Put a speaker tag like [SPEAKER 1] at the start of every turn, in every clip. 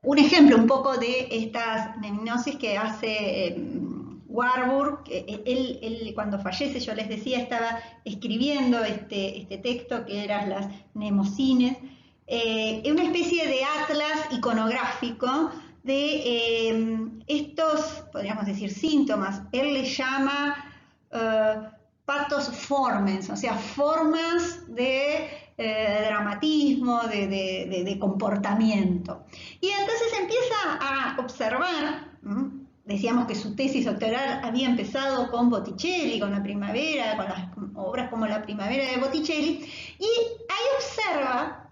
[SPEAKER 1] un ejemplo un poco de estas mnemognosis que hace Warburg. Él cuando fallece, yo les decía, estaba escribiendo este texto que eran las mnemocines, una especie de atlas iconográfico de estos, podríamos decir, síntomas. Él le llama pathos formens, o sea, formas de dramatismo, de comportamiento. Y entonces empieza a observar, decíamos que su tesis doctoral había empezado con Botticelli, con La Primavera, con las obras como La Primavera de Botticelli, y ahí observa,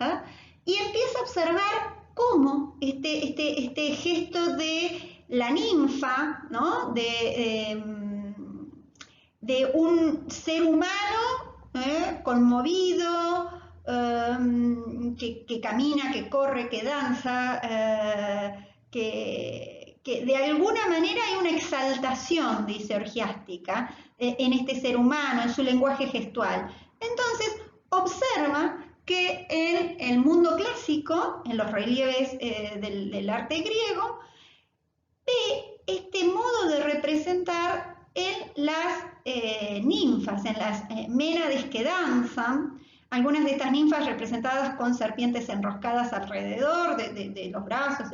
[SPEAKER 1] y empieza a observar cómo este gesto de la ninfa, ¿no? De un ser humano conmovido, que camina, que corre, que danza, que de alguna manera hay una exaltación, dice orgiástica, en este ser humano, en su lenguaje gestual. Entonces, observa que en el mundo clásico, en los relieves del arte griego, ve este modo de representar en las ninfas, en las ménades que danzan, algunas de estas ninfas representadas con serpientes enroscadas alrededor de los brazos,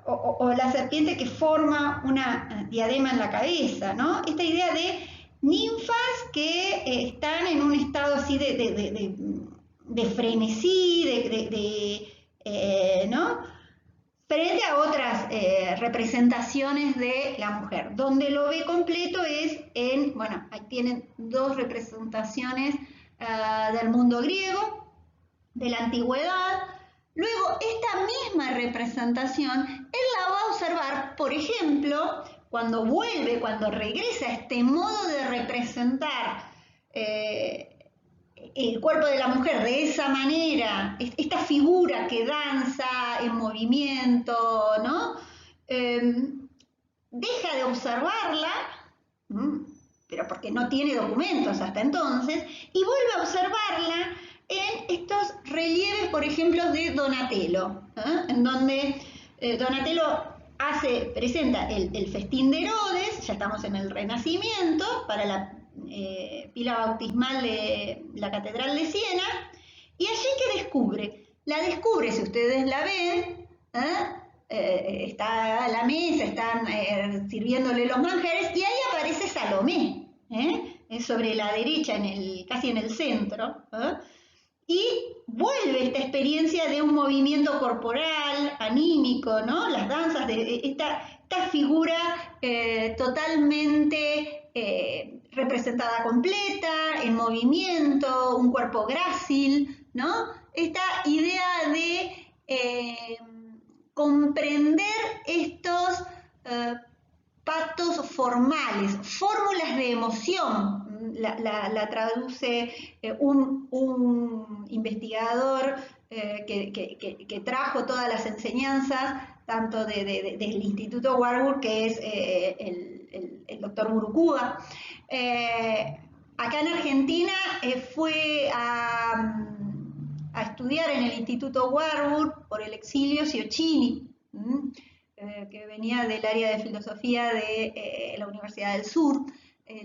[SPEAKER 1] o la serpiente que forma una diadema en la cabeza, ¿no? Esta idea de ninfas que están en un estado así de frenesí, ¿no? Frente a otras representaciones de la mujer. Donde lo ve completo es bueno, ahí tienen dos representaciones del mundo griego, de la antigüedad. Luego, esta misma representación, él la va a observar, por ejemplo, cuando regresa a este modo de representar el cuerpo de la mujer de esa manera, esta figura que danza en movimiento, ¿no? Deja de observarla, pero porque no tiene documentos hasta entonces, y vuelve a observarla en estos relieves, por ejemplo, de Donatello, en donde Donatello presenta el festín de Herodes, ya estamos en el Renacimiento, para la pila bautismal de la Catedral de Siena, y allí que la descubre, si ustedes la ven, está a la mesa, están sirviéndole los manjares, y ahí aparece Salomé, sobre la derecha, casi en el centro, y vuelve esta experiencia de un movimiento corporal, anímico, ¿no? Las danzas de esta figura totalmente representada completa, en movimiento, un cuerpo grácil, ¿no? Esta idea de comprender estos patos formales, fórmulas de emoción. La traduce un investigador que trajo todas las enseñanzas, tanto del Instituto Warburg, que es el doctor Murucuba. Acá en Argentina fue a estudiar en el Instituto Warburg por el exilio Ciocchini, que venía del área de filosofía de la Universidad del Sur.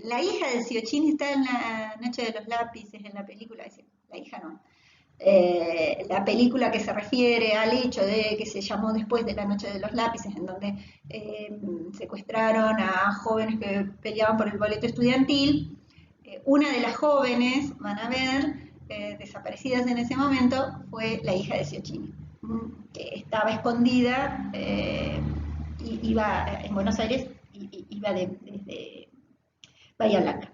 [SPEAKER 1] La hija de Ciocchini está en La Noche de los Lápices, en la película, la hija no. La película que se refiere al hecho de que se llamó después de La Noche de los Lápices, en donde secuestraron a jóvenes que peleaban por el boleto estudiantil. Una de las jóvenes, van a ver, desaparecidas en ese momento, fue la hija de Ciocchini, que estaba escondida, iba en Buenos Aires, iba desde Bahía Blanca.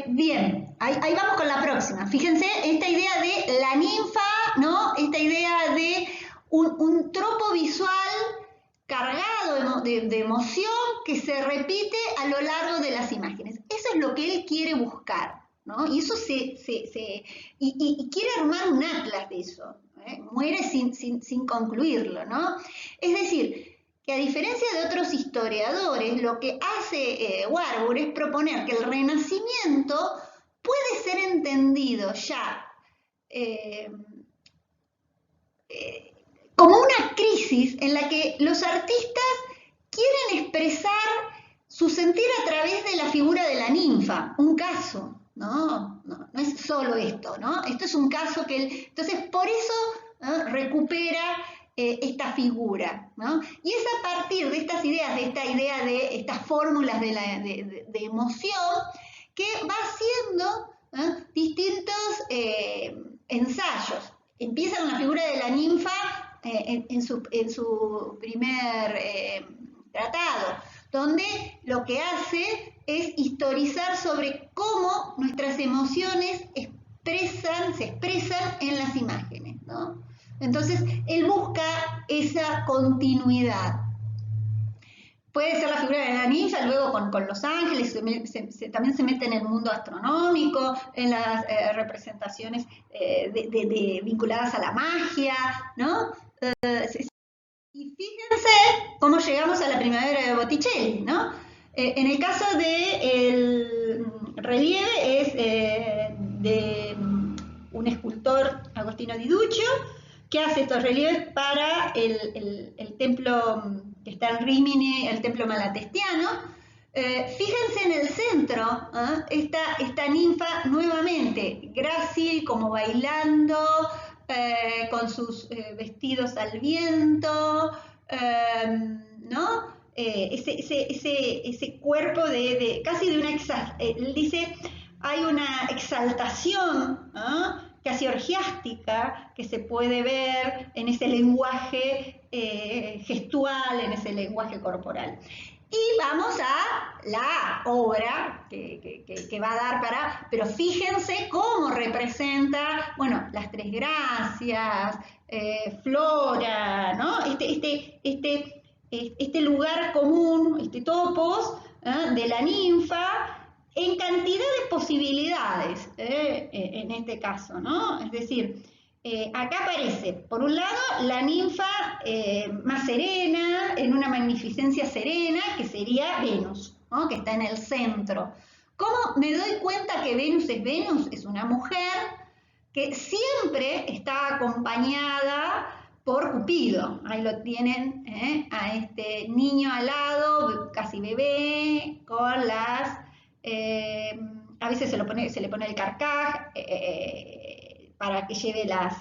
[SPEAKER 1] Bien, ahí vamos con la próxima. Fíjense, esta idea de la ninfa, ¿no? Esta idea de un tropo visual cargado de emoción que se repite a lo largo de las imágenes. Eso es lo que él quiere buscar, ¿no? Y eso y quiere armar un atlas de eso, muere sin concluirlo, ¿no? Es decir, que a diferencia de otros historiadores, lo que hace Warburg es proponer que el Renacimiento puede ser entendido ya crisis en la que los artistas quieren expresar su sentir a través de la figura de la ninfa, un caso, no es solo esto, ¿no? Esto es un caso que entonces por eso, ¿no?, recupera esta figura, ¿no? Y es a partir de estas ideas, de esta idea de estas fórmulas de emoción, que va haciendo distintos ensayos. Empieza con la figura de la ninfa en su primer tratado, donde lo que hace es historizar sobre cómo nuestras emociones se expresan en las imágenes, ¿no? Entonces, él busca esa continuidad. Puede ser la figura de la ninfa, luego con los ángeles, también se mete en el mundo astronómico, en las representaciones vinculadas a la magia, ¿no? Y fíjense cómo llegamos a la primavera de Botticelli, ¿no? En el caso del relieve es de un escultor, Agostino Di Duccio, que hace estos relieves para el templo que está en Rímini, el templo malatestiano. Fíjense en el centro, esta ninfa nuevamente, grácil, como bailando, con sus vestidos al viento, ¿no? Ese cuerpo casi de una él dice, hay una exaltación, ¿no?, casi orgiástica, que se puede ver en ese lenguaje gestual, en ese lenguaje corporal. Y vamos a la obra que va a dar pero fíjense cómo representa, bueno, las tres gracias, Flora, ¿no? Este lugar común, este topos de la ninfa, en cantidad de posibilidades, en este caso, ¿no? Es decir, acá aparece, por un lado, la ninfa más serena, en una magnificencia serena, que sería Venus, ¿no?, que está en el centro. ¿Cómo me doy cuenta que Venus es Venus? Es una mujer que siempre está acompañada por Cupido. Ahí lo tienen, a este niño al lado, casi bebé, con las... a veces se le pone el carcaj para que lleve las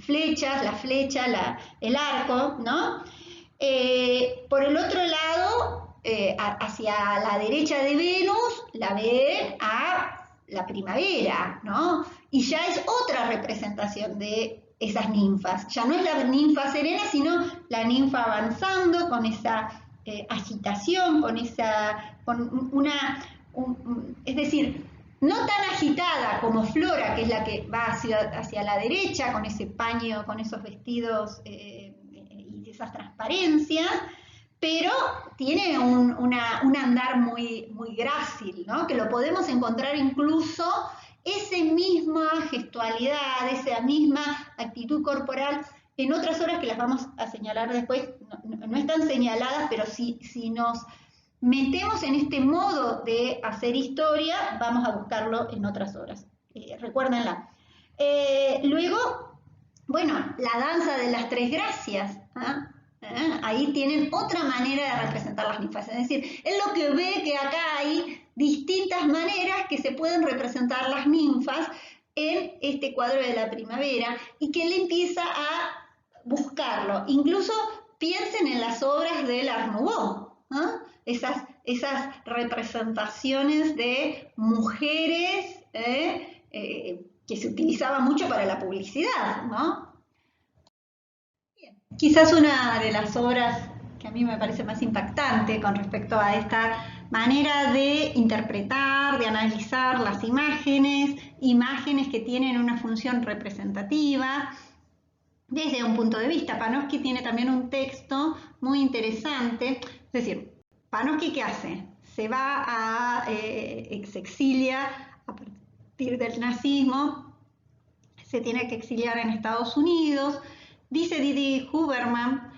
[SPEAKER 1] flechas, la flecha, el arco, ¿no? Por el otro lado, hacia la derecha de Venus, la ven a la primavera, ¿no? Y ya es otra representación de esas ninfas. Ya no es la ninfa serena, sino la ninfa avanzando con esa agitación, es decir, no tan agitada como Flora, que es la que va hacia la derecha, con ese paño, con esos vestidos y esas transparencias, pero tiene un andar muy, muy grácil, ¿no?, que lo podemos encontrar incluso esa misma gestualidad, esa misma actitud corporal en otras obras que las vamos a señalar después. No están señaladas, pero si nos metemos en este modo de hacer historia, vamos a buscarlo en otras obras. Recuérdenla. Luego, bueno, la danza de las tres gracias. Ahí tienen otra manera de representar las ninfas. Es decir, es lo que ve que acá hay distintas maneras que se pueden representar las ninfas en este cuadro de la primavera y que él empieza a buscarlo. Incluso piensen en las obras del Art Nouveau, ¿no? Esas representaciones de mujeres que se utilizaban mucho para la publicidad, ¿no? Bien. Quizás una de las obras que a mí me parece más impactante con respecto a esta manera de interpretar, de analizar las imágenes que tienen una función representativa desde un punto de vista. Panofsky tiene también un texto muy interesante, es decir, Panofsky, ¿qué hace? Se exilia a partir del nazismo, se tiene que exiliar en Estados Unidos. Dice Didi Huberman,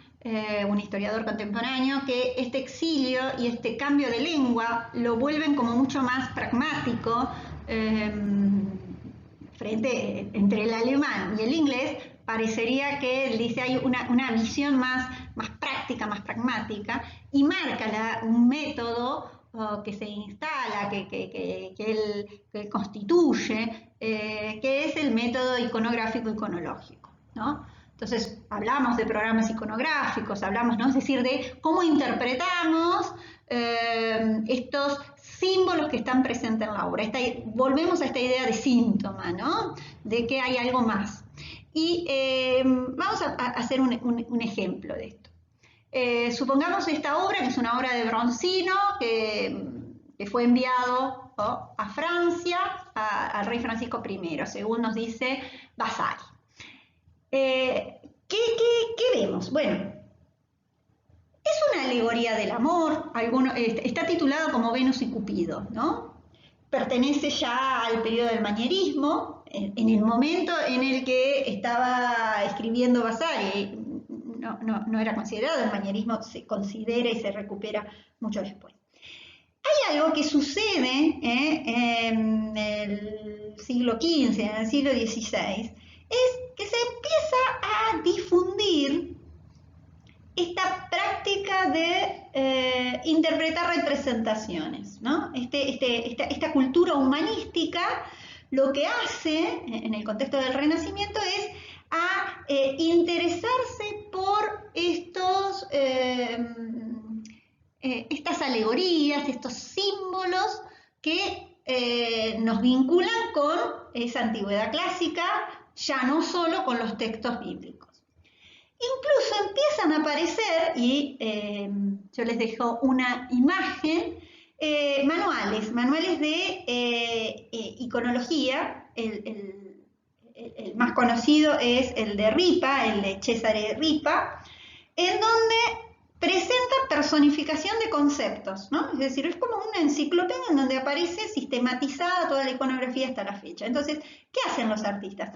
[SPEAKER 1] un historiador contemporáneo, que este exilio y este cambio de lengua lo vuelven como mucho más pragmático entre el alemán y el inglés, parecería que él dice hay una visión más práctica, más pragmática, y marca un método que se instala, que él constituye, que es el método iconográfico-iconológico, ¿no? Entonces, hablamos de programas iconográficos, hablamos, ¿no? Es decir, de cómo interpretamos estos símbolos que están presentes en la obra. Volvemos a esta idea de síntoma, ¿no? De que hay algo más. Y vamos a hacer un ejemplo de esto. Supongamos esta obra, que es una obra de Bronzino, que fue enviado, ¿no?, a Francia, al rey Francisco I, según nos dice Vasari. ¿Qué vemos? Bueno, es una alegoría del amor, está titulado como Venus y Cupido, ¿no? Pertenece ya al periodo del manierismo, en el momento en el que estaba escribiendo Vasari. No era considerado, el manierismo se considera y se recupera mucho después. Hay algo que sucede en el siglo XV, en el siglo XVI, es que se empieza a difundir esta práctica de interpretar representaciones, ¿no? Esta cultura humanística lo que hace, en el contexto del Renacimiento, es interesarse por estas alegorías, estos símbolos que nos vinculan con esa antigüedad clásica, ya no solo con los textos bíblicos. Incluso empiezan a aparecer, y yo les dejo una imagen, manuales de iconología. El más conocido es el de Ripa, el de Cesare Ripa, en donde presenta personificación de conceptos, ¿no? Es decir, es como una enciclopedia en donde aparece sistematizada toda la iconografía hasta la fecha. Entonces, ¿qué hacen los artistas?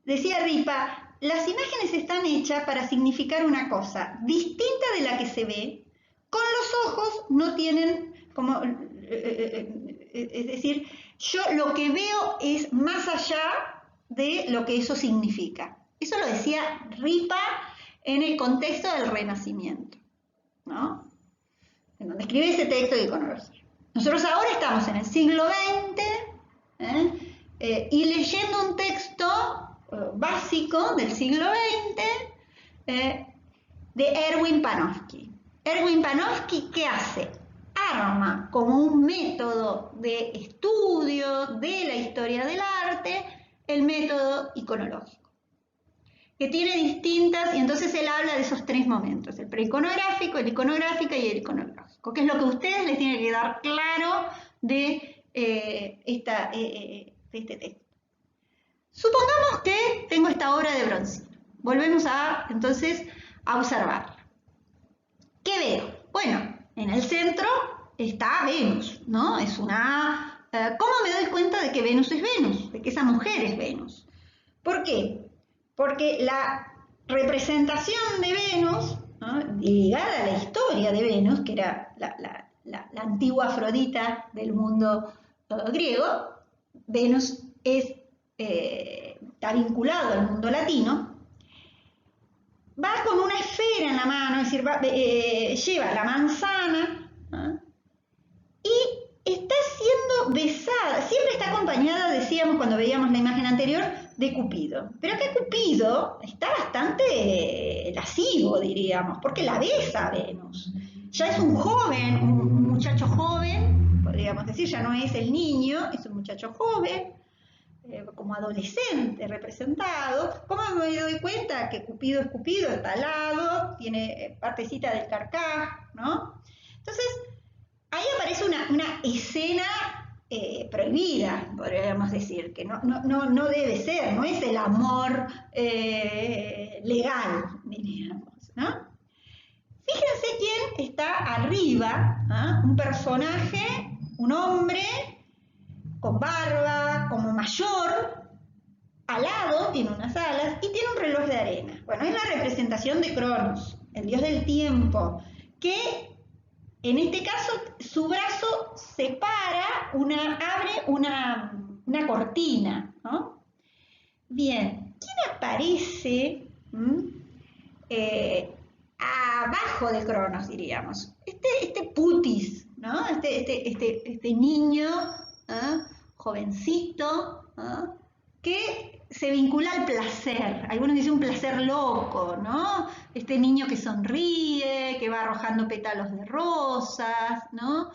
[SPEAKER 1] Decía Ripa, las imágenes están hechas para significar una cosa distinta de la que se ve. Con los ojos no tienen como... es decir, yo lo que veo es más allá de lo que eso significa. Eso lo decía Ripa en el contexto del Renacimiento, ¿no? En donde escribe ese texto de iconografía. Nosotros ahora estamos en el siglo XX y leyendo un texto básico del siglo XX de Erwin Panofsky. Erwin Panofsky, ¿qué hace? Arma como un método de estudio de la historia del arte el método iconológico, que tiene distintas, y entonces él habla de esos tres momentos: el preiconográfico, el iconográfico y el iconológico, que es lo que a ustedes les tiene que dar claro de este texto. Supongamos que tengo esta obra de Bronzino. Volvemos entonces a observarla. ¿Qué veo? Bueno, en el centro está Venus, ¿no? Es una... ¿Cómo me doy cuenta de que Venus es Venus? De que esa mujer es Venus. ¿Por qué? Porque la representación de Venus, ¿no?, ligada a la historia de Venus, que era la antigua Afrodita del mundo griego, Venus está vinculado al mundo latino, va con una esfera en la mano, es decir, lleva la manzana, ¿no?, y está siendo besada, siempre está acompañada, decíamos cuando veíamos la imagen anterior, de Cupido. Pero que Cupido está bastante lascivo, diríamos, porque la besa a Venus. Ya es un joven, un muchacho joven, podríamos decir, ya no es el niño, es un muchacho joven, como adolescente representado. ¿Cómo me doy cuenta que Cupido es Cupido? Está alado, tiene partecita del carcaj, ¿no? Entonces, ahí aparece una escena prohibida, podríamos decir, que no debe ser, no es el amor legal, diríamos, ¿no? Fíjense quién está arriba, ¿no? Un personaje, un hombre con barba, como mayor, alado, tiene unas alas y tiene un reloj de arena. Bueno, es la representación de Cronos, el dios del tiempo, que en este caso su brazo separa, abre una cortina, ¿no? Bien, ¿quién aparece abajo de Cronos, diríamos? Este Putis, ¿no? Este niño, ¿ah? Jovencito, ¿ah? Que se vincula al placer. Algunos dicen un placer loco, ¿no? Este niño que sonríe, que va arrojando pétalos de rosas, ¿no?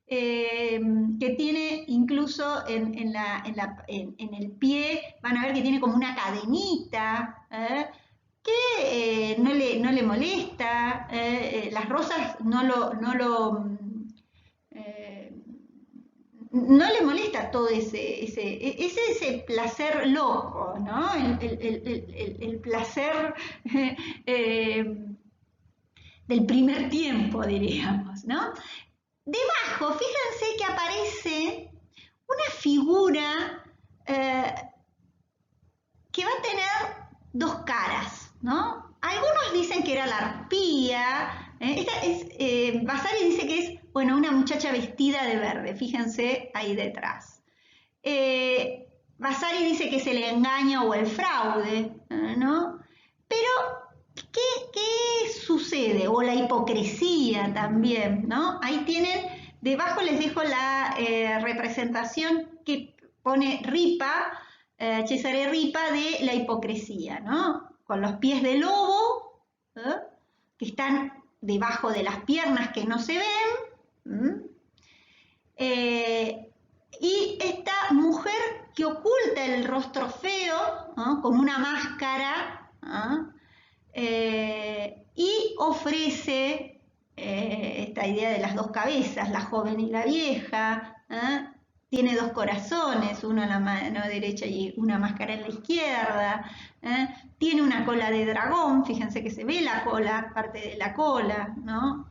[SPEAKER 1] Que tiene incluso en el pie, van a ver que tiene como una cadenita, que no le molesta, las rosas eh, no le molesta todo ese placer loco, ¿no? El placer eh, del primer tiempo, diríamos, ¿no? Debajo, fíjense que aparece una figura que va a tener dos caras, ¿no? Algunos dicen que era la arpía, Vasari dice que es, bueno, una muchacha vestida de verde, fíjense ahí detrás. Vasari dice que es el engaño o el fraude, ¿no? Pero, ¿qué sucede? O la hipocresía también, ¿no? Ahí tienen, debajo les dejo la representación que pone Ripa, Cesare Ripa, de la hipocresía, ¿no? Con los pies de lobo, que están debajo de las piernas que no se ven, y esta mujer que oculta el rostro feo, ¿no? Con una máscara, ¿no? Y ofrece esta idea de las dos cabezas, la joven y la vieja, tiene dos corazones, uno en la mano derecha y una máscara en la izquierda, tiene una cola de dragón, fíjense que se ve la cola, parte de la cola, ¿no?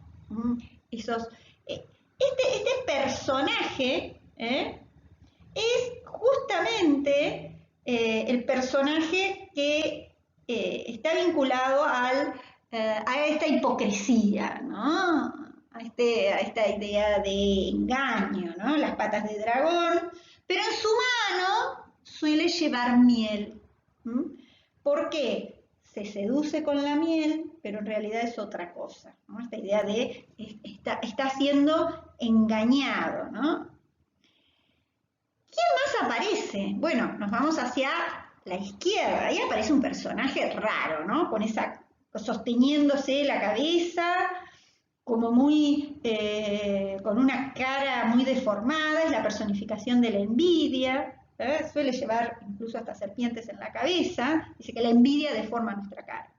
[SPEAKER 1] Este personaje es justamente el personaje que está vinculado a esta hipocresía, ¿no? A esta idea de engaño, ¿no? Las patas de dragón, pero en su mano suele llevar miel. ¿Por qué? Se seduce con la miel, pero en realidad es otra cosa, ¿no? Esta idea de está siendo engañado, ¿no? ¿Quién más aparece? Bueno, nos vamos hacia la izquierda. Ahí aparece un personaje raro, ¿no? Sosteniéndose la cabeza, como con una cara muy deformada, es la personificación de la envidia, suele llevar incluso hasta serpientes en la cabeza, dice que la envidia deforma nuestra cara.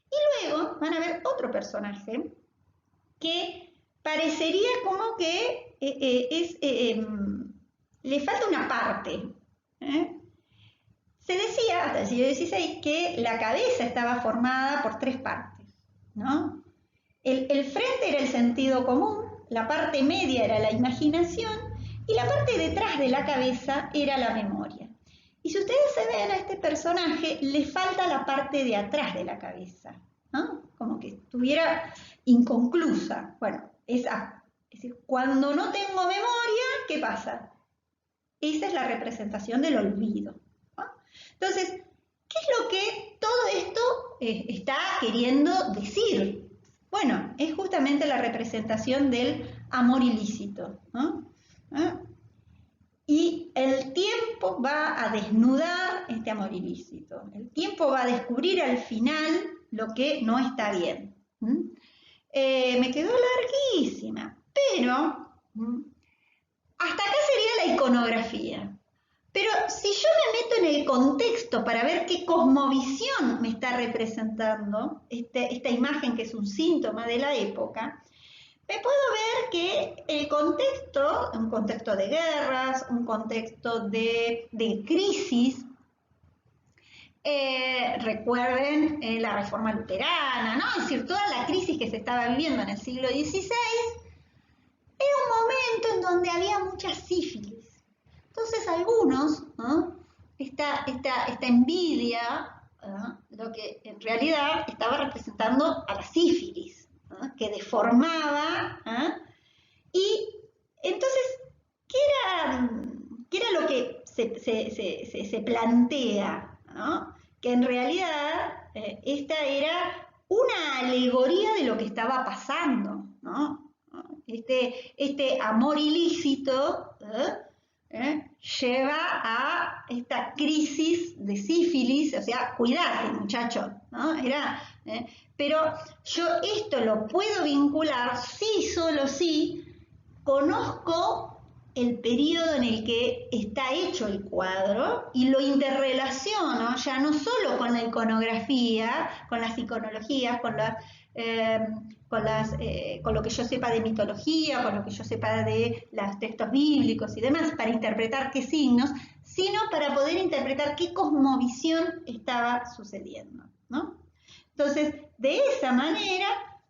[SPEAKER 1] Y luego van a ver otro personaje que parecería como que le falta una parte. Se decía hasta el siglo XVI que la cabeza estaba formada por tres partes, ¿no? El frente era el sentido común, la parte media era la imaginación y la parte detrás de la cabeza era la memoria. Y si ustedes se ven a este personaje, le falta la parte de atrás de la cabeza, ¿no? Como que estuviera inconclusa. Bueno, es decir, cuando no tengo memoria, ¿qué pasa? Esa es la representación del olvido, ¿no? Entonces, ¿qué es lo que todo esto está queriendo decir? Bueno, es justamente la representación del amor ilícito, ¿no? Y el tiempo va a desnudar este amor ilícito. El tiempo va a descubrir al final lo que no está bien. Me quedó larguísima, pero hasta acá sería la iconografía. Pero si yo me meto en el contexto para ver qué cosmovisión me está representando esta imagen que es un síntoma de la época, me puedo ver que el contexto, un contexto de guerras, un contexto de crisis, recuerden la Reforma Luterana, ¿no? Es decir, toda la crisis que se estaba viviendo en el siglo XVI, era un momento en donde había mucha sífilis. Entonces algunos, ¿no? esta envidia, ¿no? Lo que en realidad estaba representando a la sífilis, ¿no? Que deformaba, ¿no? Y entonces, ¿qué era lo que se plantea? ¿no? Que en realidad esta era una alegoría de lo que estaba pasando, ¿no? Este amor ilícito lleva a esta crisis de sífilis, o sea, cuidate muchacho, ¿no? Pero yo esto lo puedo vincular sí, solo sí, conozco el periodo en el que está hecho el cuadro y lo interrelaciono ya no solo con la iconografía, con las iconologías, con lo que yo sepa de mitología, con lo que yo sepa de los textos bíblicos y demás, para interpretar qué signos, sino para poder interpretar qué cosmovisión estaba sucediendo, ¿no? Entonces, de esa manera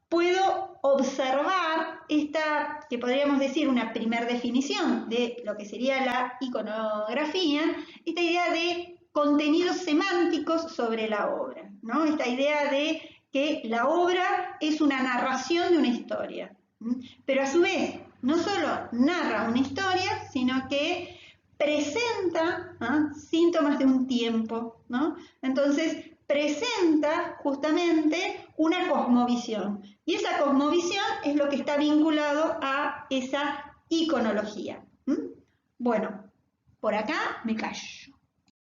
[SPEAKER 1] puedo observar esta, que podríamos decir una primer definición de lo que sería la iconografía, esta idea de contenidos semánticos sobre la obra, ¿no? Esta idea de que la obra es una narración de una historia, pero a su vez no solo narra una historia, sino que presenta síntomas de un tiempo, ¿no? Entonces, presenta justamente una cosmovisión. Y esa cosmovisión es lo que está vinculado a esa iconología. Bueno, por acá me callo.